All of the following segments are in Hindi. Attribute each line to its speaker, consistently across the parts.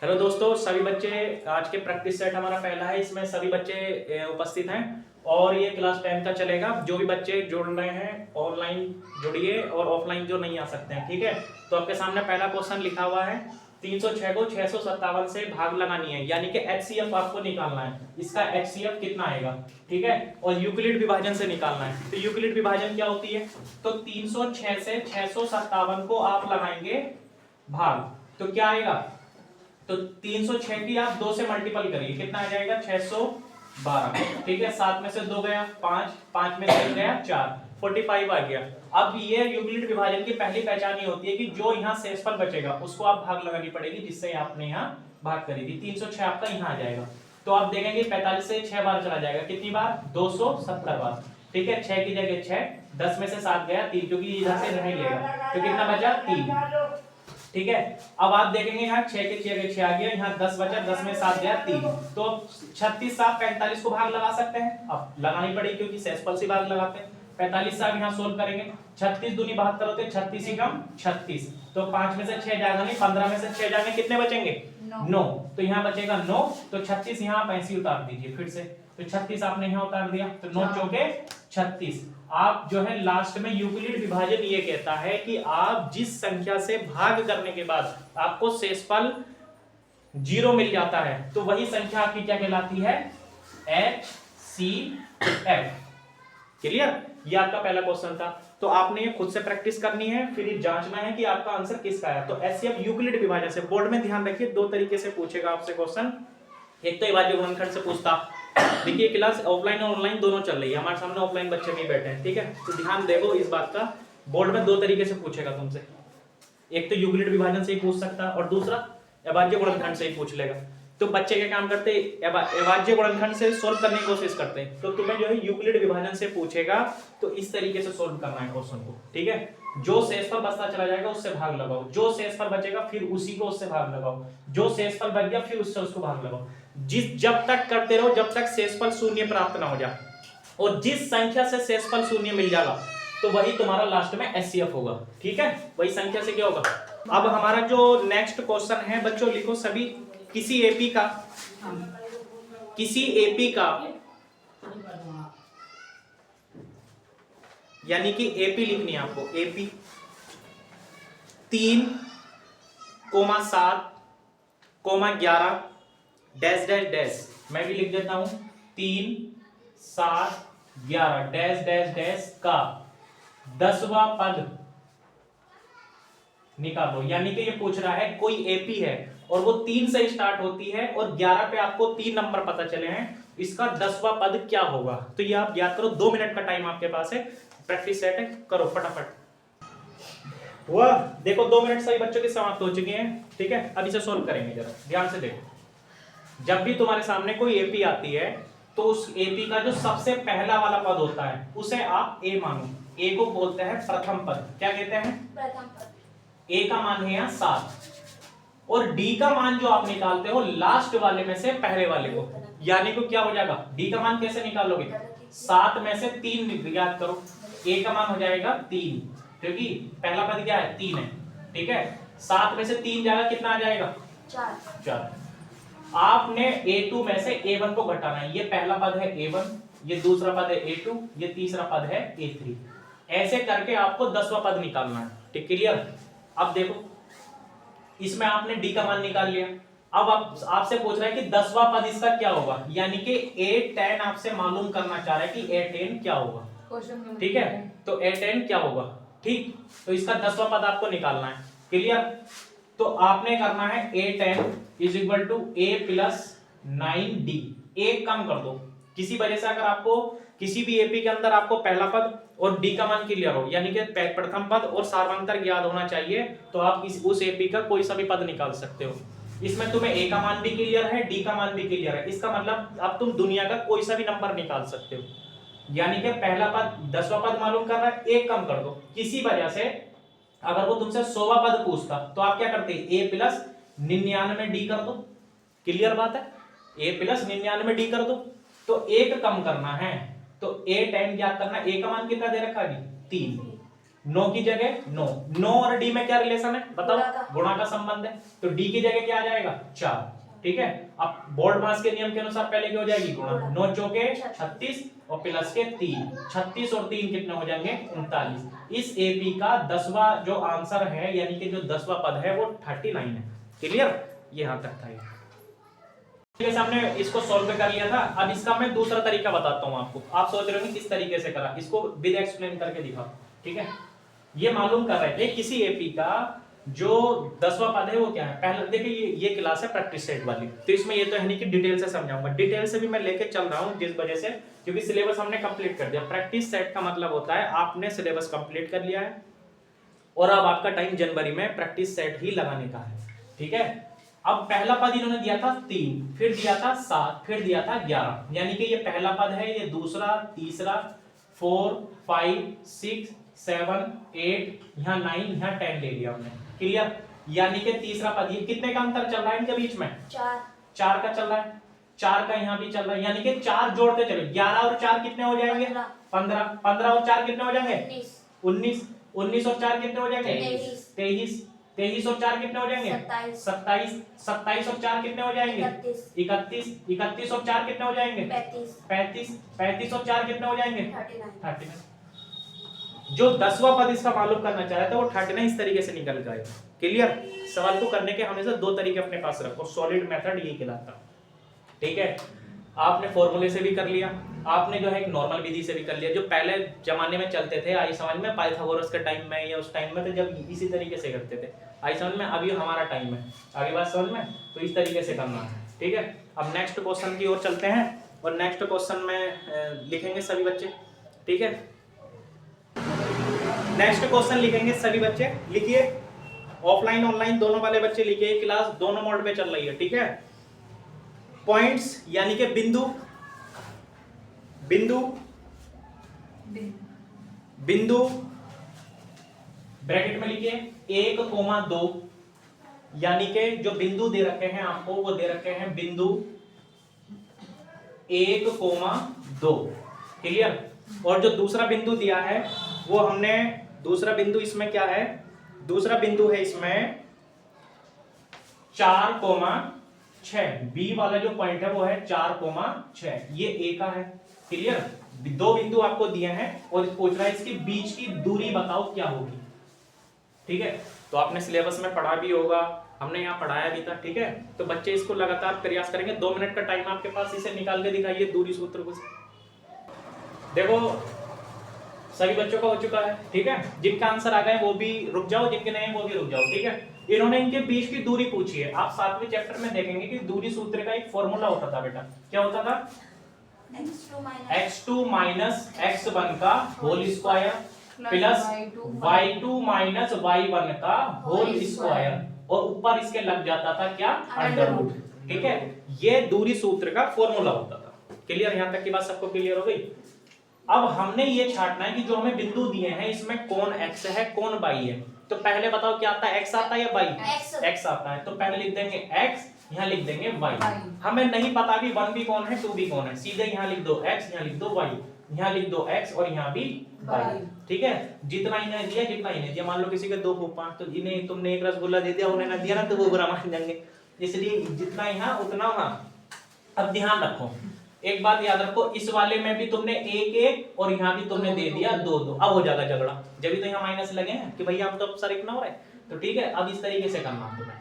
Speaker 1: हेलो दोस्तों, सभी बच्चे आज के प्रैक्टिस सेट हमारा पहला है। इसमें सभी बच्चे उपस्थित हैं और ये क्लास 10 का चलेगा। जो भी बच्चे जुड़ रहे हैं ऑनलाइन जुड़िए और ऑफलाइन जो नहीं आ सकते हैं, ठीक है। तो आपके सामने पहला क्वेश्चन लिखा हुआ है, 306 को 657 से भाग लगानी है, यानी कि एचसीएफ आपको निकालना है। इसका एचसीएफ कितना आएगा, ठीक है। और यूक्लिड विभाजन से निकालना है। तो यूक्लिड विभाजन क्या होती है, तो 306 से 657 को आप लगाएंगे भाग, तो क्या आएगा, तो 306 की आप 2 से मल्टीपल करिए, कितना आ जाएगा 612, ठीक है। 7 में से 2 गया 5, 5 में से गया 4, 45 आ गया। अब ये यूक्लिड विभाजन की पहली पहचान ये होती है कि जो यहाँ शेषफल बचेगा उसको आप भाग लगानी पड़ेगी, जिससे आपने यहाँ भाग करी थी। 306 आपका यहाँ आ जाएगा, तो आप देखेंगे 45 से 6 बार चला जाएगा, कितनी बार, 270 बार, ठीक है। 6 की जगह 6, 10 में से 7 गया 3, क्योंकि इधर से नहीं लेगा, तो कितना बचा 3, ठीक है। अब आप देखेंगे यहाँ 6 के 6 आ गया, यहाँ 10 बचा, 10 में 7 गया 3, तो 36 से आप 45 को भाग लगा सकते हैं। अब लगानी पड़ेगी क्योंकि शेषफल से भाग लगाते हैं। 45 से आप यहाँ सोल्व करेंगे, 36 दूनी 72 होते हैं, 36 ही कम 36, तो 5 में से 6 जाएगा नहीं, 15 में से 6 जाएंगे, कितने बचेंगे 9, तो यहाँ बचेगा 9, तो 36 यहाँ आप ऐसे उतार दीजिए फिर से, तो 36 आपने यहाँ उतार दिया, तो 9 चौके 36। आप जो है लास्ट में यूक्लिड विभाजन ये कहता है कि आप जिस संख्या से भाग करने के बाद आपको शेषफल 0 मिल जाता है, तो वही संख्या आपकी क्या कहलाती है, HCF। क्लियर, ये आपका पहला क्वेश्चन था। तो आपने ये खुद से प्रैक्टिस करनी है, फिर ये जांचना है कि आपका आंसर किसका है। तो HCF यूक्लिड विभाजन से बोर्ड में ध्यान रखिए, 2 तरीके से पूछेगा आपसे क्वेश्चन। एक तो अविभाज्य गुणनखंड से पूछता, देखिए क्लास ऑफलाइन और ऑनलाइन दोनों चल रही है, हमारे सामने ऑफलाइन बच्चे भी बैठे हैं, ठीक है। तो ध्यान देखो इस बात का, बोर्ड में 2 तरीके से पूछेगा तुमसे, एक तो यूक्लिड विभाजन से ही पूछ सकता है और दूसरा अविभाज्य गुणनखंड से ही पूछ लेगा। तो बच्चे क्या काम करते हैं, अविभाज्य गुणनखंड से सोल्व करने की कोशिश करते हैं, तो तुम्हें जो है यूक्लिड विभाजन से पूछेगा, तो इस तरीके से सोल्व करना है क्वेश्चन को, ठीक है। जो शेषफल बचता चला जाएगा उससे भाग लगाओ, जो शेषफल बचेगा फिर उसी को उससे भाग लगाओ, जो शेषफल बच गया फिर उससे उसको भाग लगाओ। जब तक करते रहो जब तक शेषफल शून्य प्राप्त ना हो जाए, और जिस संख्या से शेषफल शून्य मिल जाएगा तो वही तुम्हारा लास्ट में एचसीएफ होगा, ठीक है। वही संख्या से क्या होगा। अब हमारा जो नेक्स्ट क्वेश्चन है बच्चों, लिखो सभी, किसी एपी का यानी कि एपी लिखनी है आपको, एपी 3,7,11 डैश डैश डैश, मैं भी लिख देता हूं, 3, 7, 11 डैश डैश डैश का 10वां पद निकालो। यानी कि ये पूछ रहा है कोई एपी है और वो 3 से स्टार्ट होती है और 11 पे आपको 3 नंबर पता चले हैं, इसका 10वां पद क्या होगा। तो ये आप याद करो, 2 मिनट का टाइम आपके पास है, प्रैक्टिस सेट है, करो फटाफट। हुआ, देखो 2 मिनट सभी बच्चों के समाप्त हो चुके हैं, ठीक है। अब इसे सोल्व करेंगे, जरा ध्यान से देखो। जब भी तुम्हारे सामने कोई एपी आती है तो उस एपी का जो सबसे पहला वाला पद होता है उसे आप ए मानो। ए को बोलते हैं प्रथम पद, क्या कहते हैं, प्रथम पद। ए का मान है यहाँ 7, और डी का मान जो आप निकालते हो लास्ट वाले में से पहले वाले को, यानी कि क्या हो जाएगा, डी का मान कैसे निकालोगे, 7 में से 3 याद करो, ए का मान हो जाएगा 3, क्योंकि पहला पद क्या है 3 है, ठीक है। 7 में से 3 जाएगा, कितना आ जाएगा 4। आपने A2 में से A1 को घटाना है, ये पहला पद है A1, ये दूसरा पद है A2, ये तीसरा पद है A3, ऐसे करके आपको 10वां पद निकालना है, ठीक, क्लियर। अब देखो इसमें आपने D का मान निकाल लिया, अब आपसे पूछ रहा है कि 10वां पद इसका क्या होगा, यानी कि A10 आपसे मालूम करना चाह रहा है कि A10 क्या होगा, ठीक है। तो A10 क्या होगा, ठीक, तो इसका 10वां पद आपको निकालना है, क्लियर। तो आपने करना है A10 is equal to A plus 9D, एक कम कर दो, किसी वजह से अगर आपको किसी भी एपी के अंदर आपको पहला पद और डी का मान क्लियर हो, यानी कि प्रथम पद और सार्वंतर याद होना चाहिए, तो आप उस एपी का कोई सा भी पद निकाल सकते हो। इसमें तुम्हें ए का मान भी क्लियर है, डी का मान भी क्लियर है, इसका मतलब अब तुम दुनिया का कोई सा भी नंबर निकाल सकते हो। यानी कि पहला पद 10वां पद मालूम कर रहा है, एक कम कर दो। किसी वजह से अगर वो तुमसे 100वां पद पूछता तो आप क्या करते, ए प्लस 99D कर दो, क्लियर बात है, ए प्लस 99D कर दो। तो एक कम करना है, तो A10 क्या करना, ए का मान कितना दे रखा है 3, 9 की जगह 9, 9 और डी में क्या रिलेशन है बताओ, गुणा का संबंध है, तो डी की जगह क्या आ जाएगा 4, ठीक है। अब बोर्ड मास के नियम के अनुसार पहले क्या हो जाएगी गुणा, 9 चौके 36 और प्लस के 3, 36 और 3 कितने हो जाएंगे 39। इस एपी का 10वां जो आंसर है यानी कि जो 10वां पद है वो 39 है। क्लियर, ये यहां तक था ये के सामने इसको सॉल्व कर लिया था। अब इसका मैं दूसरा तरीका बताता हूं आपको, आप सोच रहे होंगे किस तरीके से करा, इसको विद एक्सप्लेन करके दिखाओ, ठीक है। ये मालूम कर रहे थे किसी एपी का जो 10वां पद है वो क्या है। पहले देखिए ये क्लास है प्रैक्टिस सेट वाली, तो इसमें ये तो है नहीं कि डिटेल से समझाऊंगा, डिटेल से भी मैं लेके चल रहा हूं जिस वजह से क्योंकि सिलेबस हमने कंप्लीट कर दिया। प्रैक्टिस सेट का मतलब होता है आपने सिलेबस कंप्लीट कर लिया है और अब आपका टाइम जनवरी में प्रैक्टिस सेट ही लगाने का है, ठीक है। अब पहला पद इन्होंने दिया था 3, फिर दिया था 7, फिर दिया था 11, यानी कि ये पहला पद है, ये दूसरा, तीसरा, 4, 5, 6, 7, 8, यहाँ 9, यहाँ 10 ले लिया हमने। क्लियर, यानी कि तीसरा पद ये कितने का अंतर चल रहा है इनके बीच में 4 का चल रहा है, 4 का यहाँ भी चल रहा है, यानी कि 4 जोड़ते चलो, 11 और 4 कितने हो जाएंगे 15, 15 और 4 कितने हो जाएंगे 19, 19 और 4 कितने हो जाएंगे 23, 23 और 4 कितने हो जाएंगे 27, 27 और 4 कितने हो जाएंगे 31, 31 और 4 कितने हो जाएंगे 35, 35 और 4 कितने हो जाएंगे 39। जो 10वां पद इसका मालूम करना चाह रहा था वो 39 इस तरीके से निकल जाएगा। क्लियर, सवाल को करने के हमेशा 2 तरीके अपने पास रखो, सॉलिड मेथड यही कहलाता, ठीक है। आपने फॉर्मूले से भी कर लिया, आपने जो है एक नॉर्मल विधि से भी कर लिया, जो पहले जमाने में चलते थे आई समझ में, पाइथागोरस के टाइम में या उस टाइम में तो जब इसी तरीके से करते थे, आई समझ में। अभी हमारा टाइम है, आगे बात समझ में, तो इस तरीके से करना है, ठीक है। अब नेक्स्ट क्वेश्चन की ओर चलते हैं और नेक्स्ट क्वेश्चन में लिखेंगे सभी बच्चे, ठीक है। नेक्स्ट क्वेश्चन लिखेंगे सभी बच्चे, लिखिए, ऑफलाइन ऑनलाइन दोनों वाले बच्चे लिखिए, क्लास दोनों मोड पे चल रही है, ठीक है। पॉइंट्स यानी कि बिंदु, बिंदु बिंदु ब्रैकेट में लिखिए 1,2, यानी कि जो बिंदु दे रखे हैं आपको वो दे रखे हैं बिंदु 1,2। क्लियर, और जो दूसरा बिंदु दिया है वो हमने, दूसरा बिंदु इसमें क्या है, दूसरा बिंदु है इसमें 4,6, बी वाला जो पॉइंट है वो है 4,6, ये ए का है। क्लियर, 2 बिंदु आपको दिए हैं और पूछ रहा है इसके बीच की दूरी बताओ क्या होगी, ठीक है। तो आपने सिलेबस में पढ़ा भी होगा, हमने यहाँ पढ़ाया भी था, ठीक है। तो बच्चे इसको लगातार प्रयास करेंगे, 2 मिनट का टाइम आपके पास, इसे निकाल के दिखाइए दूरी सूत्र को। देखो सभी बच्चों का हो चुका है, ठीक है। जिनका आंसर आ गए वो भी रुक जाओ, जिनके नहीं वो भी रुक जाओ, ठीक है। इन्होंने इनके बीच की दूरी पूछी है। आप 7वें चैप्टर में देखेंगे कि दूरी सूत्र का एक फॉर्मूला होता था बेटा, क्या होता था, x2 माइनस x1 का whole square plus y2 minus y1 का होल स्क्वायर, और ऊपर इसके लग जाता था क्या अंडर रूट, ठीक है। ये दूरी सूत्र का फॉर्मूला होता था। क्लियर, यहां तक की बात सबको क्लियर हो गई। अब हमने ये छांटना है कि जो हमें बिंदु दिए हैं इसमें कौन x है कौन y है। तो पहले बताओ क्या आता है, x आता है या y? x आता है, तो पहले लिख देंगे x, यहाँ लिख देंगे y। हमें नहीं पता कि 1 भी कौन है 2 भी कौन है, सीधे यहाँ लिख दो x, यहाँ लिख दो y, यहाँ लिख दो x और यहाँ भी y, ठीक है। जितना इन्हें दिया जितना इन्हें दिया, मान लो किसी के 2 5, तो इन्हें तुमने एक रसगुल्ला दे दिया उन्हें ना दिया ना तो वो बुरा मान जाएंगे, इसलिए जितना यहाँ उतना वहां। अब ध्यान रखो, एक बात याद रखो, इस वाले में भी तुमने 1 1 और यहाँ भी तुमने दे दिया 2 2, अब हो जाएगा झगड़ा, जब भी तो यहाँ माइनस लगे हैं कि भैया हम तो सर इतना हो रहा है, तो ठीक है। अब इस तरीके से करना है तुम्हें।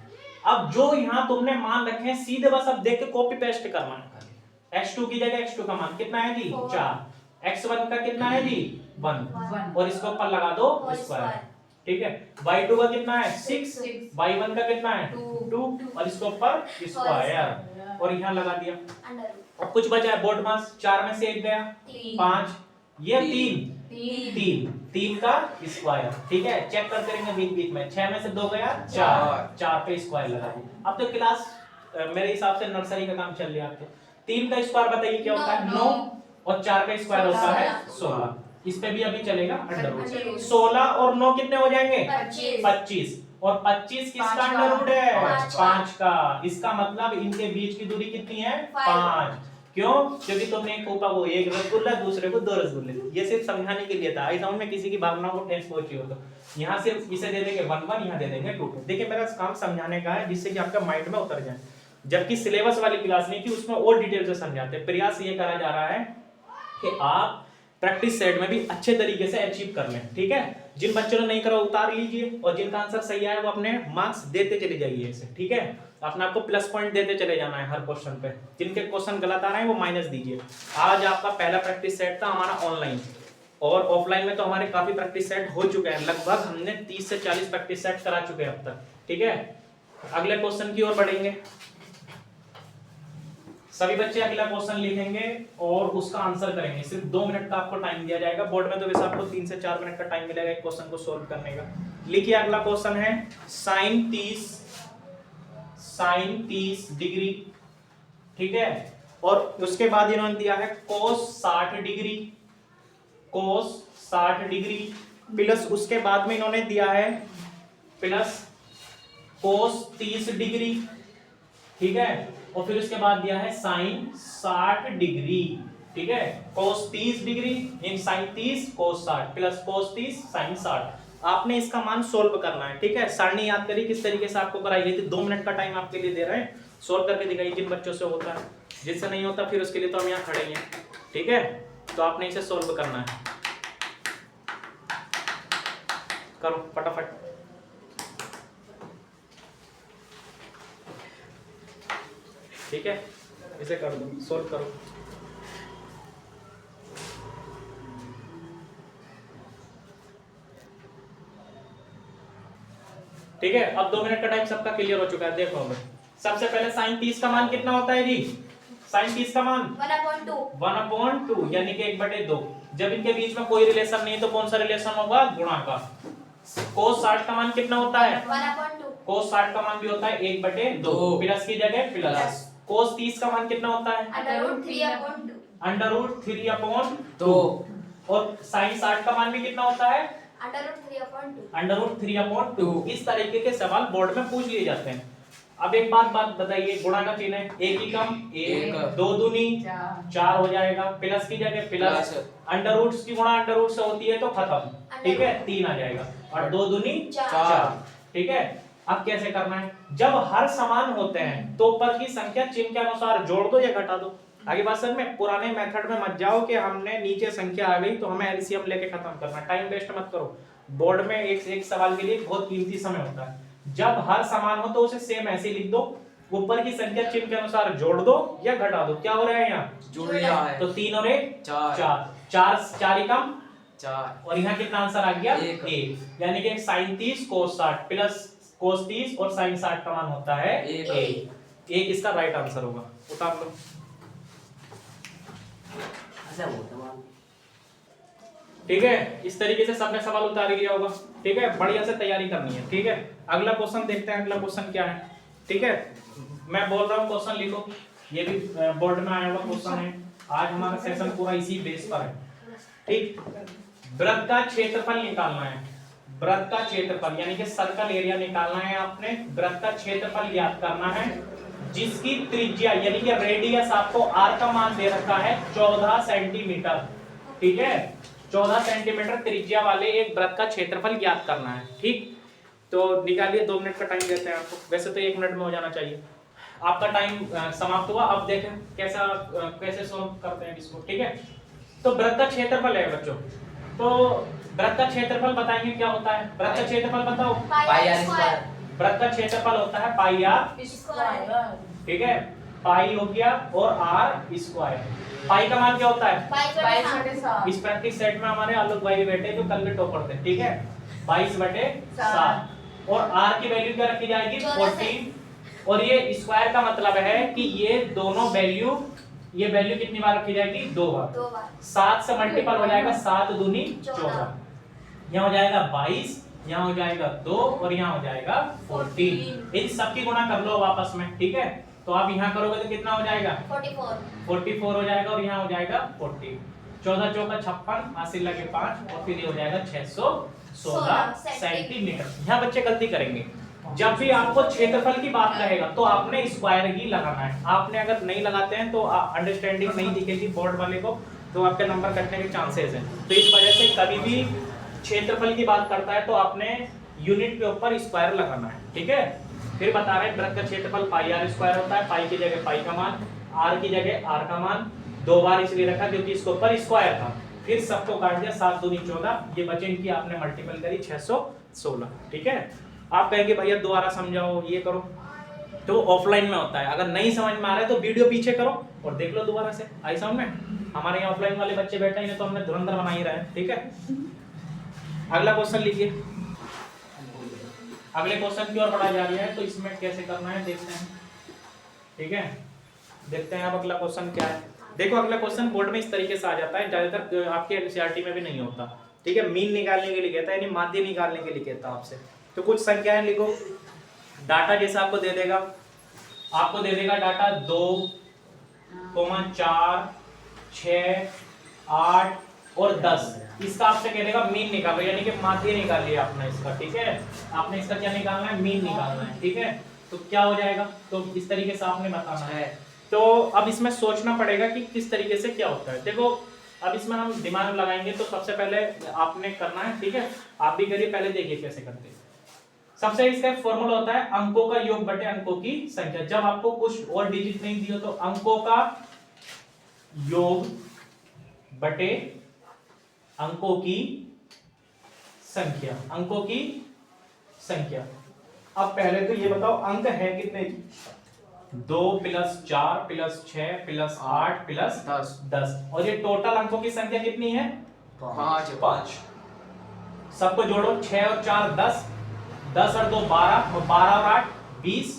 Speaker 1: अब जो यहाँ तुमने मान रखे हैं सीधे बस अब देख के कॉपी पेस्ट करना है। x2 की जगह x2 का मान कितना है जी 4, x1 का कितना है जी 1 और इसके ऊपर लगा दो स्क्वायर, ठीक है। y2 का कितना है 6, y1 का कितना है 2 और इसके ऊपर स्क्वायर और यहाँ लगा दिया। अब कुछ बचा है बोर्ड मास, 4 में से 1 गया 5, ये 3 का स्क्वायर, ठीक है। चेक करते रहेंगे बीच बीच में, 6 में से 2 गया 4 पे स्क्वायर लगा दिया। अब तो क्लास मेरे हिसाब से नर्सरी का काम चल रहा है आपके। 3 का स्क्वायर बताइए क्या होता है 9 और 4 का स्क्वायर होता है 16, इस पे भी अभी चलेगा अंडर रूट। 16 और 9 कितने हो जाएंगे 25 और 25 किसका अंडर रूट है 5 का। इसका मतलब इनके बीच की दूरी कितनी है 5, क्यों? क्योंकि तुमने एक रसगुल्ला दूसरे को 2 रसगुल्ले, ये सिर्फ समझाने के लिए था। आई समझ में किसी की भावनाओं को ठेस पहुंची हो तो यहाँ सिर्फ इसे दे देंगे 1 1, यहाँ दे देंगे 2 2। देखिए मेरा काम समझाने का है जिससे कि आपका माइंड में उतर जाए, जबकि सिलेबस वाली क्लास नहीं थी, उसमें और डिटेल से समझाते। प्रयास ये करा जा रहा है कि आप प्रैक्टिस सेट में भी अच्छे तरीके से अचीव कर लें, ठीक है। जिन बच्चों ने नहीं करा उतार लीजिए, और जिनका आंसर सही आया वो अपने मार्क्स देते चले जाइए इसे, ठीक है। अपने आपको प्लस पॉइंट देते चले जाना है हर क्वेश्चन पे। जिनके क्वेश्चन गलत आ रहे हैं वो माइनस दीजिए। आज आपका पहला प्रैक्टिस सेट था हमारा ऑनलाइन, और ऑफलाइन में तो हमारे काफी प्रैक्टिस सेट हो चुके हैं, लगभग हमने 30 से 40 प्रैक्टिस सेट करा चुके हैं अब तक, ठीक है। अगले क्वेश्चन की ओर बढ़ेंगे। सभी बच्चे अगला क्वेश्चन लिखेंगे और उसका आंसर करेंगे। सिर्फ 2 मिनट का आपको टाइम दिया जाएगा। बोर्ड में तो वैसे आपको 3 से 4 मिनट का टाइम मिलेगा एक क्वेश्चन को सोल्व करने का। लिखिए अगला क्वेश्चन है sin 30 डिग्री, ठीक है। और उसके बाद इन्होंने दिया है cos 60 डिग्री प्लस उसके बाद में इन्होंने दिया है प्लस cos 30 डिग्री, ठीक है। और फिर उसके बाद दिया है sin 60 डिग्री, ठीक है। cos 30 degree in sin 30 cos 60 plus cos 30 sin 60। आपने इसका मान सोल्व करना है, ठीक है। सारणी याद करिए किस तरीके से आपको कराई गई थी। 2 मिनट का टाइम आपके लिए दे रहे हैं, सोल्व करके दिखाइए जिन बच्चों से होता है। जिससे नहीं होता फिर उसके लिए तो हम यहाँ खड़े हैं, ठीक है। तो आपने इसे सोल्व करना है, करो फटाफट। ठीक है, इसे कर दो, सोल्व करो। ठीक है, अब 2 मिनट का टाइम सबका क्लियर हो चुका है। देखो अब सबसे पहले sin 30 का मान कितना होता है जी? sin 30 का मान 1/2 यानी कि 1/2। जब इनके बीच में कोई रिलेशन नहीं है तो कौन सा रिलेशन होगा? गुणा का। cos 60 का मान कितना होता है?
Speaker 2: 1/2।
Speaker 1: cos 60 का मान भी होता है 1/2, प्लस की जगह प्लस। cos 30 का मान कितना होता है? √3/2। और sin 60 का मान भी कितना होता है? √3/2। इस तरीके के सवाल बोर्ड में पूछ लिए जाते हैं। अब एक बात बताइए, गुणा का चिन्ह है, एक ही कम एक, 2 दूनी 4 हो जाएगा, प्लस की जगह प्लस। अंडर रूट्स की गुणा अंडर रूट से होती है तो खत्म, ठीक है, 3 आ जाएगा, और 2 दूनी 4, ठीक है। अब कैसे करना है? जब हर समान होते हैं तो ऊपर की संख्या चिन्ह के अनुसार जोड़ दो या घटा दो। आगे बात समझ में, पुराने मेथड में मत जाओ कि हमने नीचे संख्या आ गई तो हमें एलसीएम लेके खत्म करना। टाइम वेस्ट मत करो। बोर्ड में एक सवाल के लिए बहुत कीमती समय होता है। जब हर समान हो तो उसे सेम ऐसे लिख दो, ऊपर की संख्या चिन्ह के अनुसार जोड़ दो या घटा दो। क्या हो रहा है यहाँ?
Speaker 3: जोड़ रहा है।
Speaker 1: तो 3 और 1 4 ही कम 4, और यहाँ कितना आंसर आ गया? 1। यानी कि sin 30 cos 60 प्लस cos 30 और sin 60 का मान होता है 1। इसका राइट आंसर होगा। उतार लो। ठीक है, इस तरीके से सबने सवाल उतार लिया होगा, ठीक है। बढ़िया से तैयारी करनी है, ठीक है। अगला क्वेश्चन देखते हैं, अगला क्वेश्चन क्या है, ठीक है। मैं बोल रहा हूँ क्वेश्चन लिखो, ये भी बोर्ड में आया हुआ क्वेश्चन है। आज हमारा सेशन पूरा इसी बेस पर है, ठीक। वृत्त का क्षेत्रफल निकालना है, वृत्त का क्षेत्रफल यानी कि सर्कल एरिया निकालना है आपने। वृत्त का क्षेत्रफल ज्ञात करना है जिसकी त्रिज्या यानी कि रेडियस आपको r का मान दे रखा है 14 सेंटीमीटर, ठीक है। 14 सेंटीमीटर त्रिज्या वाले एक वृत्त का क्षेत्रफल ज्ञात करना है, ठीक। तो निकालिए, 2 मिनट का टाइम देते हैं आपको। वैसे तो 1 मिनट में हो जाना चाहिए। आपका टाइम समाप्त हुआ। अब देखें कैसे सोल्व करते हैं इसको, ठीक है। तो वृत्त का क्षेत्रफल है बच्चों, तो वृत्त का क्षेत्रफल बताएंगे क्या होता है। वृत्त का क्षेत्रफल बताओ। वृत्त का क्षेत्रफल होता है पाई r स्क्वायर, ठीक है। पाई हो गया और r स्क्वायर। पाई का मान क्या होता है? 22/7। इस प्रैक्टिस सेट में हमारे आलोक भाई बैठे जो कल के टॉपर थे, ठीक है। 22/7 और r की वैल्यू क्या रखी जाएगी? 14। और ये स्क्वायर का मतलब है कि ये दोनों वैल्यू, ये वैल्यू कितनी बार रखी जाएगी? 2 बार। 7 से मल्टीपल हो जाएगा, 7 दूनी 14। यहाँ हो जाएगा 22, यहाँ हो जाएगा 2 और यहाँ हो जाएगा 14। इन सबकी गुणा कर लो आपस में, ठीक है। तो आप यहाँ करोगे तो कितना हो जाएगा? 44 हो जाएगा, और यहाँ हो जाएगा 40। 14 चौका 56, हासिल लगे 5, और फिर ये हो जाएगा 616 सेंटीमीटर। यहाँ बच्चे गलती करेंगे, जब भी आपको क्षेत्रफल की बात रहेगा तो आपने स्क्वायर ही लगाना है। आपने अगर नहीं लगाते हैं तो अंडरस्टैंडिंग नहीं दिखेगी बोर्ड वाले को, तो आपके नंबर कटने के चांसेस हैं। तो इस वजह से कभी भी क्षेत्रफल की बात करता है तो आपने यूनिट के ऊपर स्क्वायर लगाना है, ठीक है। फिर बता रहे हैं वृत्त का क्षेत्रफल पाई आर स्क्वायर होता है। पाई की जगह पाई का मान, आर की जगह आर का मान, 2 बार इसलिए रखा क्योंकि इसके ऊपर स्क्वायर था। फिर सबको काट दिया, 7 दूनी 14, ये बचे इनकी आपने मल्टीपल करी 616, ठीक है। आप कहेंगे भैया दोबारा समझाओ, ये करो, तो ऑफलाइन में होता है। अगर नहीं समझ में आ रहा है तो वीडियो पीछे करो और देख लो दोबारा से, आई सामने। हमारे यहाँ ऑफलाइन वाले बच्चे बैठे हैं तो हमने धुरंधर बना ही रहे हैं, ठीक है। अगला क्वेश्चन लिखिए। अगले क्वेश्चन की ओर बढ़ा जा रहा है, तो इसमें कैसे करना है देखते हैं, ठीक है। देखते हैं अब अगला क्वेश्चन क्या है। देखो अगला क्वेश्चन बोर्ड में इस तरीके से आ जाता है, ज्यादातर आपके एनसीईआरटी में भी नहीं होता, ठीक है। मीन निकालने के लिए कहता है, यानी माध्य निकालने के लिए कहता है आपसे। तो कुछ संख्याएं लिखो, डाटा जैसा आपको दे देगा, डाटा 2, 4, 6, 8 और 10। इसका आपसे कह देगा मीन निकालो, यानी कि माध्य निकाल लिया आपने इसका, ठीक है। आपने इसका क्या निकालना है, मीन निकालना है, ठीक है। तो क्या हो जाएगा, तो इस तरीके से आपने बताना है। तो अब इसमें सोचना पड़ेगा कि किस तरीके से क्या होता है। देखो अब इसमें हम दिमाग लगाएंगे, तो सबसे पहले आपने करना है, ठीक है। आप भी करिए, पहले देखिए कैसे करते हैं। सबसे इसका फॉर्मूला होता है अंकों का योग बटे अंकों की संख्या। जब आपको कुछ और डिजिट नहीं दियो तो अंकों का योग बटे अंकों की संख्या, अंकों की संख्या। अब पहले तो ये बताओ अंक है कितने, 2 + 4 + 6 + 8 + 10। और ये टोटल अंकों की संख्या कितनी है, 5। सबको जोड़ो, 6 और 4 10, 10 और 2 12, और 12 और 8 20,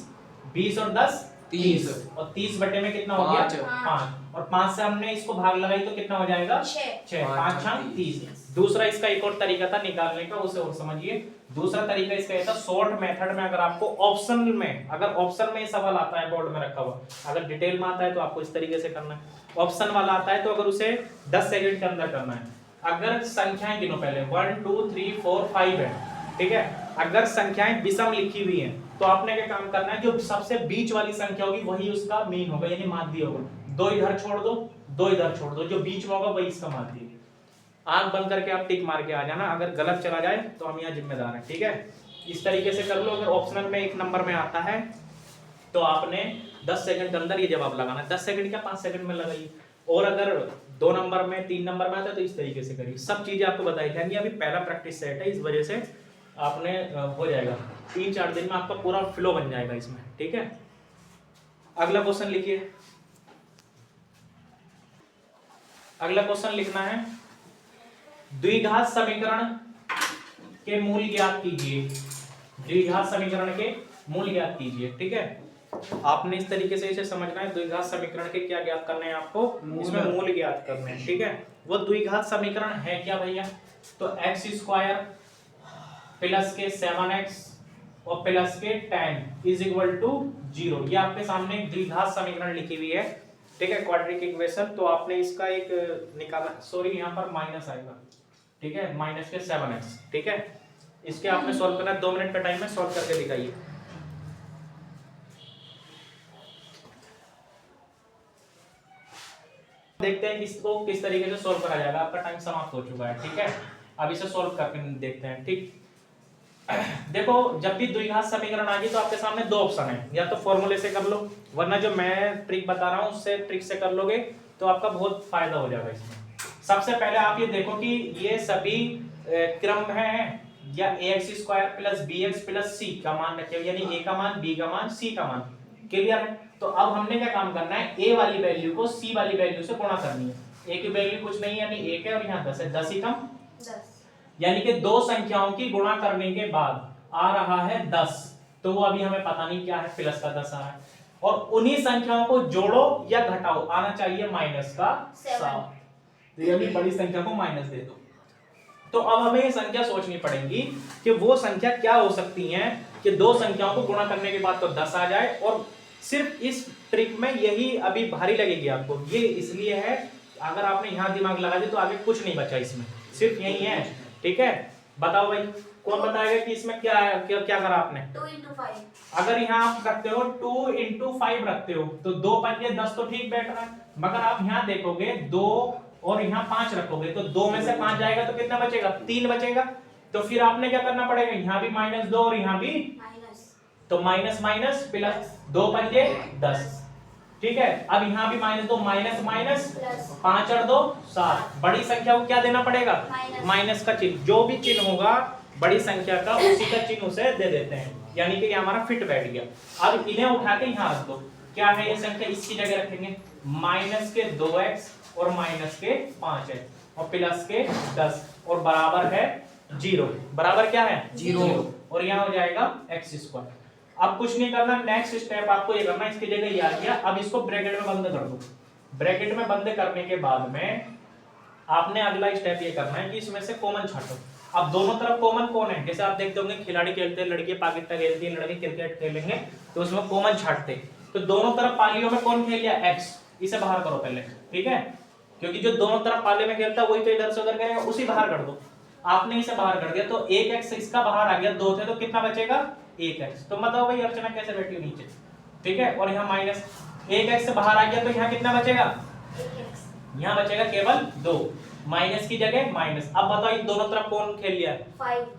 Speaker 1: 20 और 10 30, और 30 बटे में कितना हो गया, 5। और 5 से हमने इसको भाग लगाई तो कितना हो जाएगा, 6। 5 6 30। दूसरा इसका एक और तरीका था निकालने का, उसे और समझिए। दूसरा तरीका इसका ये था, शॉर्ट मेथड में अगर आपको ऑप्शन में सवाल आता है बोर्ड में रखा हुआ, अगर डिटेल में आता है तो आपको इस तरीके से करना है। ऑप्शन वाला आता है तो अगर उसे 10 सेकंड के अंदर करना है। अगर संख्याएं गिनो पहले, 1 2 3 4 5 है, ठीक है। अगर संख्याएं विषम लिखी हुई हैं तो आपने क्या काम करना है, जो सबसे बीच वाली संख्या होगी वही उसका मीन होगा, यानी माध्य होगा। 2 इधर छोड़ दो, 2 इधर छोड़ दो, जो बीच में होगा वही इसका माध्य। आंख बंद करके आप टिक मार के आ जाना, अगर गलत चला जाए तो हम यहाँ जिम्मेदार हैं, ठीक है। इस तरीके से कर लो। अगर ऑप्शनल में 1 नंबर में आता है तो आपने 10 सेकंड के अंदर ये जवाब लगाना है। 10 सेकंड क्या 5 सेकंड में लगाइए। और अगर 2 नंबर में 3 नंबर में आता है तो इस तरीके से करिए। सब चीजें आपको बताई जाएंगी, अभी पहला प्रैक्टिस सेट है, इस वजह से आपने हो जाएगा 3-4 दिन में आपका पूरा फ्लो बन जाएगा इसमें, ठीक है। अगला क्वेश्चन लिखिए। अगला क्वेश्चन लिखना है, द्विघात समीकरण के मूल ज्ञात कीजिए। द्विघात समीकरण के मूल ज्ञात कीजिए, ठीक है। आपने इस तरीके से इसे समझना है, द्विघात समीकरण के क्या ज्ञात करने हैं आपको, इसमें मूल ज्ञात करने हैं, ठीक है। वो द्विघात समीकरण है क्या भैया, तो x² प्लस के 7x और प्लस के 10 इज इक्वल टू 0। ये आपके सामने एक द्विघात समीकरण लिखी हुई है, ठीक है, क्वाड्रेटिक इक्वेशन। तो आपने इसका एक निकाला, सॉरी यहाँ पर माइनस आएगा, ठीक है, माइनस के 7x, ठीक है। इसके आपने सॉल्व करना है, 2 मिनट का टाइम है, सॉल्व करके दिखाइए। देखते हैं इसको किस तरीके से सॉल्व करा जाएगा। आपका टाइम समाप्त हो चुका है, ठीक है। अब इसे सॉल्व करके देखते हैं, ठीक। देखो जब भी द्विघात समीकरण आ गई तो आपके सामने 2 ऑप्शन है, या तो फॉर्मूले से कर लो, वरना जो मैं ट्रिक बता रहा हूं उससे ट्रिक से कर लोगे तो आपका बहुत फायदा हो जाएगा इसमें। सबसे पहले आप ये देखो कि ये सभी क्रम है या ax² + bx + c का मान रखे हो, यानी a का मान, b का मान, c का मान। क्लियर है। तो अब हमने क्या काम करना है, a वाली वैल्यू को c वाली वैल्यू से गुणा करनी है। a की वैल्यू कुछ नहीं है, यानी 1 है, और यहाँ 10 है, 10 ही कम 10, यानी कि 2 संख्याओं की गुणा करने के बाद आ रहा है 10, तो वो अभी हमें पता नहीं क्या है, प्लस का 10 आ रहा है। और उन्हीं संख्याओं को जोड़ो या घटाओ, आना चाहिए माइनस का 7। तो ये भी बड़ी संख्या को माइनस दे दो। तो अब हमें ये संख्या सोचनी पड़ेगी कि वो संख्या क्या हो सकती है कि 2 संख्याओं को गुणा करने के बाद तो 10 आ जाए। और सिर्फ इस ट्रिक में यही अभी भारी लगेगी आपको, ये इसलिए है, अगर आपने यहाँ दिमाग लगा दिया तो आगे कुछ नहीं बचा इसमें, सिर्फ यही है, ठीक है। बताओ भाई, कौन बताएगा कि इसमें क्या है, क्या करा आपने?
Speaker 2: 2 into 5।
Speaker 1: अगर यहाँ आप रखते हो 2 into 5 रखते हो तो 2 पंजे 10 तो ठीक बैठ रहा है, मगर आप यहाँ देखोगे 2 और यहाँ 5 रखोगे तो 2 में से 5 जाएगा तो कितना बचेगा? 3 बचेगा। तो फिर आपने क्या करना पड़ेगा? यहाँ भी -2 और यहाँ भी
Speaker 2: माइनस,
Speaker 1: तो माइनस माइनस प्लस, 2 पंजे 10, ठीक है। अब यहाँ भी -2 माइनस माइनस
Speaker 2: प्लस,
Speaker 1: 5 और 2 7, बड़ी संख्या को क्या देना पड़ेगा? माइनस का चिन्ह। जो भी चिन्ह होगा बड़ी संख्या का उसी का चिन्ह उसे दे देते हैं, यानी कि ये हमारा फिट बैठ गया। अब इन्हें उठा के यहाँ रख दो। क्या है ये संख्या? इसकी जगह रखेंगे माइनस के 2x और माइनस के 5x और प्लस के 10 और बराबर है 0। बराबर क्या है? 0। और यहाँ हो जाएगा x²। अब कुछ नहीं करना, नेक्स्ट स्टेप आपको ये करना, इसकी जगह ये आ गया। अब इसको ब्रैकेट में बंद कर दो। ब्रैकेट में बंद करने के बाद में आपने अगला स्टेप ये करना है कि इसमें से कॉमन छांटो। अब दोनों तरफ कॉमन कौन है? जैसे आप देखते होंगे खिलाड़ी खेलते हैं, लड़के पाकिस्तान खेलती है, लड़के क्रिकेट खेलेंगे तो उसमें कॉमन छांटते। तो दोनों तरफ पालियों में कौन खेल लिया? x। इसे बाहर करो पहले, ठीक है, क्योंकि जो दोनों तरफ पाले में खेलता है वही तो इधर से उधर करेगा, उसी बाहर कर दो। आपने इसे बाहर कर दिया तो 1x इसका बाहर आ गया, 2 थे तो कितना बचेगा? 1x। तो बताओ भाई अर्चना कैसे बैठी हो नीचे, ठीक है। और यहाँ माइनस 1x से बाहर आ गया तो यहाँ कितना बचेगा?
Speaker 2: 1x,
Speaker 1: यहाँ बचेगा केवल 2, माइनस की जगह माइनस। अब बताओ ये दोनों तरफ कौन खेल लिया?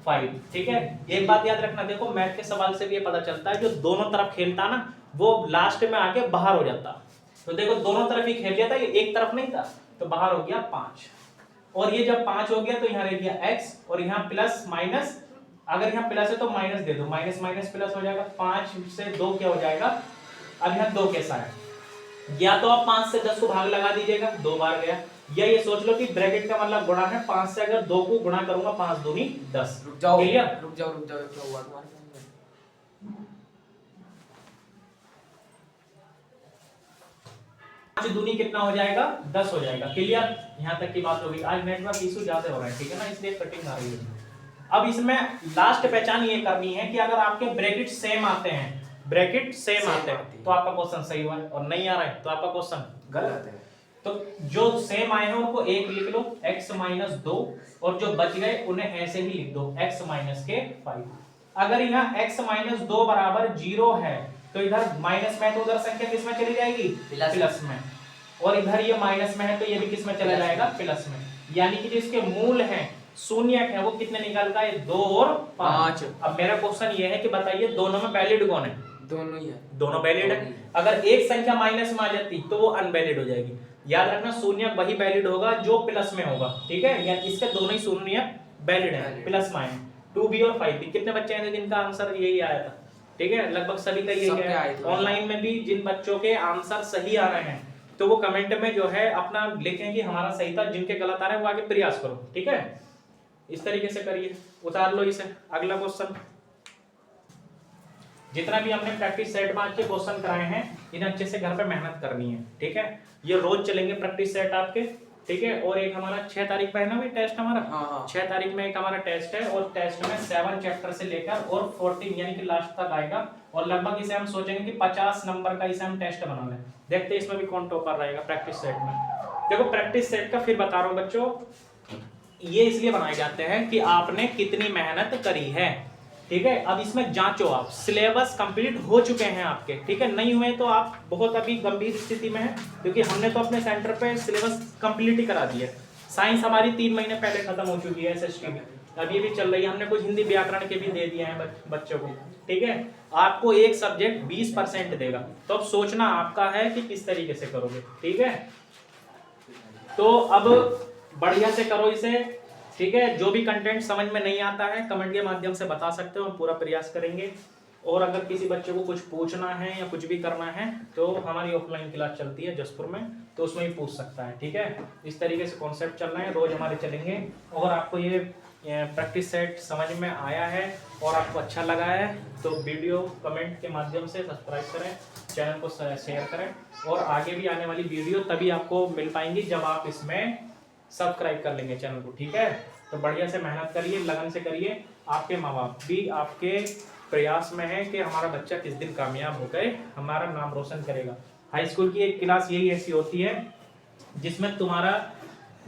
Speaker 1: 5, ठीक है। एक बात याद रखना, देखो मैथ के सवाल से भी ये पता चलता है जो दोनों तरफ खेलता ना वो लास्ट में आके बाहर हो जाता। तो देखो दोनों तरफ ही खेल लिया था, ये एक तरफ नहीं था, तो बाहर हो गया 5। और ये जब 5 हो गया तो यहाँ रह गया x और यहाँ प्लस माइनस, अगर यहाँ प्लस है तो माइनस दे दो, माइनस माइनस प्लस हो जाएगा। 5 से 2 क्या हो जाएगा? अब यहाँ 2 कैसा है? या तो आप 5 से 10 को भाग लगा दीजिएगा, 2 बार गया, या ये सोच लो कि ब्रैकेट का मतलब गुणा है, 5 से अगर 2 को गुणा करूंगा 5 दूनी 10।
Speaker 3: रुक जाओ
Speaker 1: क्लियर?
Speaker 3: रुक जाओ क्या हुआ तुम्हारे?
Speaker 1: 5 दूनी कितना हो जाएगा? 10 हो जाएगा। क्लियर? यहाँ तक की बात होगी। आज नेटवर्क इशू ज्यादा हो रहा है, ठीक है ना, इसलिए कटिंग आ रही है। अब इसमें लास्ट पहचान ये करनी है कि अगर आपके ब्रैकेट सेम आते हैं, ब्रैकेट सेम आते हैं तो आपका क्वेश्चन सही हुआ है, और नहीं आ रहा है तो आपका क्वेश्चन
Speaker 3: गलत है।
Speaker 1: तो जो सेम आए हैं उनको 1 लिख लो, x - 2, और जो बच गए उन्हें ऐसे ही लिख दो x - के 5। अगर यहाँ x - 2 बराबर 0 है तो इधर माइनस में है तो उधर संख्या किस में चली जाएगी? प्लस में। और इधर ये माइनस में है तो ये भी किस में चला जाएगा? प्लस में। यानी कि जिसके मूल हैं शून्य है वो कितने निकलता है? 2 और 5। अब मेरा क्वेश्चन ये है कि बताइए दोनों में वैलिड कौन है?
Speaker 3: दोनों ही है।
Speaker 1: दोनों वैलिड है। अगर एक संख्या माइनस में आ जाती तो वो अनवैलिड हो जाएगी। याद रखना शून्य वही वैलिड होगा जो प्लस में होगा, ठीक है। या इसके दोनों ही शून्य वैलिड है, प्लस में है। 2b और 5b कितने बच्चे हैं जिनका आंसर यही आया था? ठीक है, लगभग सभी का यही है। ऑनलाइन में भी जिन बच्चों के आंसर सही आ रहे हैं तो वो कमेंट में जो है अपना लिखें कि हमारा सही था, जिनके गलत आ रहे हैं वो आगे प्रयास करो, ठीक है। इस तरीके से करिए, उतार लो इसे। अगला क्वेश्चन, जितना भी हमने प्रैक्टिस सेट 5 के क्वेश्चन कराए हैं इन्हें अच्छे से घर पे मेहनत करनी है, ठीक है। ये रोज चलेंगे प्रैक्टिस सेट आपके, ठीक है। और एक हमारा 6 तारीख पे है ना भी टेस्ट हमारा।
Speaker 3: हाँ।
Speaker 1: 6 तारीख में एक हमारा टेस्ट है और टेस्ट में 7 चैप्टर से लेकर और 14 यानी कि लास्ट तक आएगा। और लगभग इसे हम सोचेंगे कि 50 नंबर का इसे हम टेस्ट बना लें। देखते हैं इसमें भी कौन टॉपर रहेगा प्रैक्टिस सेट में। देखो प्रैक्टिस सेट का फिर बता रहा हूँ बच्चों, ये इसलिए बनाए जाते हैं कि आपने कितनी मेहनत करी है, ठीक है। अब इसमें जांचो आप, सिलेबस कंप्लीट हो चुके हैं आपके, ठीक है। नहीं हुए तो आप बहुत अभी गंभीर स्थिति में हैं, क्योंकि हमने तो अपने सेंटर पे सिलेबस कंप्लीट ही करा दिया। साइंस हमारी 3 महीने पहले खत्म हो चुकी है एसएसटी में, अब ये भी चल रही है। हमने कुछ हिंदी व्याकरण के भी दे दिए हैं बच्चों को, ठीक है। आपको एक सब्जेक्ट 20% देगा, तो अब सोचना आपका है कि किस तरीके से करोगे, ठीक है। तो अब बढ़िया से करो इसे, ठीक है। जो भी कंटेंट समझ में नहीं आता है कमेंट के माध्यम से बता सकते हो, हम पूरा प्रयास करेंगे। और अगर किसी बच्चे को कुछ पूछना है या कुछ भी करना है तो हमारी ऑफलाइन क्लास चलती है जसपुर में, तो उसमें भी पूछ सकता है, ठीक है। इस तरीके से कॉन्सेप्ट चल रहे हैं, रोज हमारे चलेंगे। और आपको ये प्रैक्टिस सेट समझ में आया है और आपको अच्छा लगा है तो वीडियो कमेंट के माध्यम से सब्सक्राइब करें, चैनल को शेयर करें। और आगे भी आने वाली वीडियो तभी आपको मिल पाएंगी जब आप इसमें सब्सक्राइब कर लेंगे चैनल को, ठीक है। तो बढ़िया से मेहनत करिए, लगन से करिए। आपके माँ बाप भी आपके प्रयास में है कि हमारा बच्चा किस दिन कामयाब हो गए, हमारा नाम रोशन करेगा। हाई स्कूल की एक क्लास यही ऐसी होती है जिसमें तुम्हारा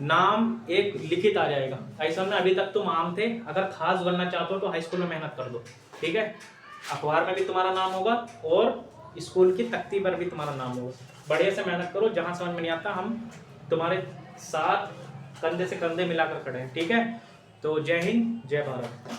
Speaker 1: नाम एक लिखित आ जाएगा। ऐसा में अभी तक तुम आम थे, अगर खास बनना चाहते हो तो हाई स्कूल में मेहनत कर दो, ठीक है। अखबार में भी तुम्हारा नाम होगा और स्कूल की तख्ती पर भी तुम्हारा नाम होगा। बढ़िया से मेहनत करो, जहां समझ में नहीं आता हम तुम्हारे साथ कंधे से कंधे मिलाकर खड़े हैं, ठीक है। तो जय हिंद, जय भारत।